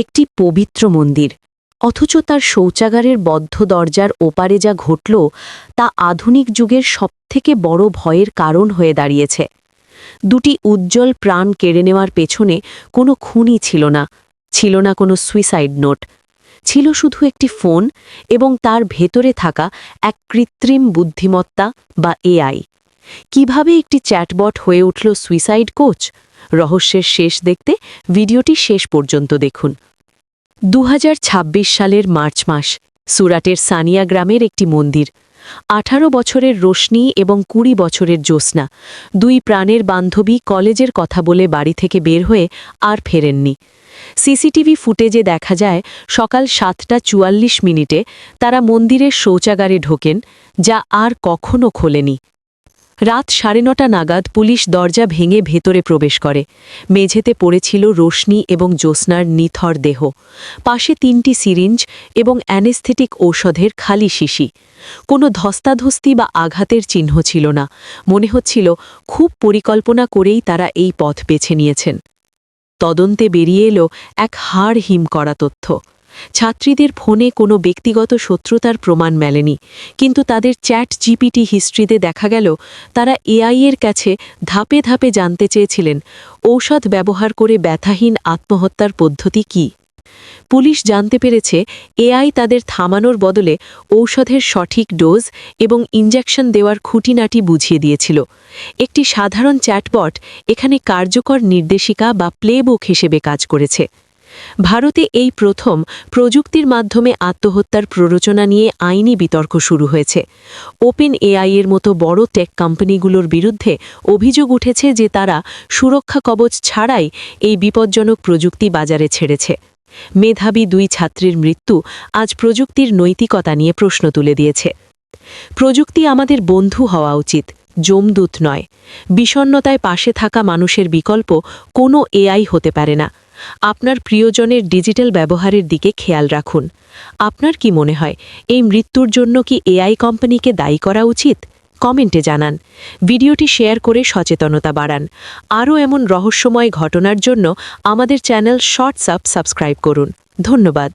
একটি পবিত্র মন্দির, অথচ তার শৌচাগারের বদ্ধ দরজার ওপারে যা ঘটল তা আধুনিক যুগের সবথেকে বড় ভয়ের কারণ হয়ে দাঁড়িয়েছে। দুটি উজ্জ্বল প্রাণ কেড়ে নেওয়ার পেছনে কোনো খুনই ছিল না কোনো সুইসাইড নোট, ছিল শুধু একটি ফোন এবং তার ভেতরে থাকা এক কৃত্রিম বুদ্ধিমত্তা বা এআই। কিভাবে একটি চ্যাটবট হয়ে উঠল সুইসাইড কোচ? রহস্যের শেষ দেখতে ভিডিওটি শেষ পর্যন্ত দেখুন। 2026 সালের মার্চ মাস, সুরাটের সানিয়া গ্রামের একটি মন্দির। 18 বছরের রোশনি এবং 20 বছরের জ্যোৎস্না, দুই প্রাণের বান্ধবী কলেজের কথা বলে বাড়ি থেকে বের হয়ে আর ফেরেননি। সিসিটিভি ফুটেজে দেখা যায় সকাল 7:44 তারা মন্দিরের শৌচাগারে ঢোকেন, যা আর কখনো খোলেনি। রাত 9:30 নাগাদ পুলিশ দরজা ভেঙে ভেতরে প্রবেশ করে। মেঝেতে পড়েছিল রোশনি এবং জ্যোৎস্নার নিথর দেহ, পাশে 3টি সিরিঞ্জ এবং অ্যানেস্থেটিক ঔষধের খালি শিশি। কোনো ধস্তাধস্তি বা আঘাতের চিহ্ন ছিল না। মনে হচ্ছিল খুব পরিকল্পনা করেই তারা এই পথ বেছে নিয়েছেন। তদন্তে বেরিয়ে এলো এক হাড় হিম করা তথ্য। ছাত্রীদের ফোনে কোনো ব্যক্তিগত শত্রুতার প্রমাণ মেলেনি, কিন্তু তাদের চ্যাট জিপিটি হিস্ট্রিতে দেখা গেল তারা এআইয়ের কাছে ধাপে ধাপে জানতে চেয়েছিলেন ঔষধ ব্যবহার করে ব্যথাহীন আত্মহত্যার পদ্ধতি কী। পুলিশ জানতে পেরেছে এআই তাদের থামানোর বদলে ঔষধের সঠিক ডোজ এবং ইনজেকশন দেওয়ার খুঁটিনাটি বুঝিয়ে দিয়েছিল। একটি সাধারণ চ্যাটবট এখানে কার্যকর নির্দেশিকা বা প্লেবুক হিসেবে কাজ করেছে। ভারতে এই প্রথম প্রযুক্তির মাধ্যমে আত্মহত্যার প্ররোচনা নিয়ে আইনি বিতর্ক শুরু হয়েছে। ওপেন এআইয়ের মতো বড় টেক কোম্পানিগুলোর বিরুদ্ধে অভিযোগ উঠেছে যে তারা সুরক্ষা কবচ ছাড়াই এই বিপজ্জনক প্রযুক্তি বাজারে ছেড়েছে। মেধাবী দুই ছাত্রীর মৃত্যু আজ প্রযুক্তির নৈতিকতা নিয়ে প্রশ্ন তুলে দিয়েছে। প্রযুক্তি আমাদের বন্ধু হওয়া উচিত, যমদূত নয়। বিষণ্ণতায় পাশে থাকা মানুষের বিকল্প কোনো এআই হতে পারে না। আপনার প্রিয়জনের ডিজিটাল ব্যবহারের দিকে খেয়াল রাখুন। আপনার কি মনে হয় এই মৃত্যুর জন্য কি এআই কোম্পানিকে দায়ী করা উচিত? কমেন্টে জানান। ভিডিওটি শেয়ার করে সচেতনতা বাড়ান। আরও এমন রহস্যময় ঘটনার জন্য আমাদের চ্যানেল শর্টস আপ সাবস্ক্রাইব করুন। ধন্যবাদ।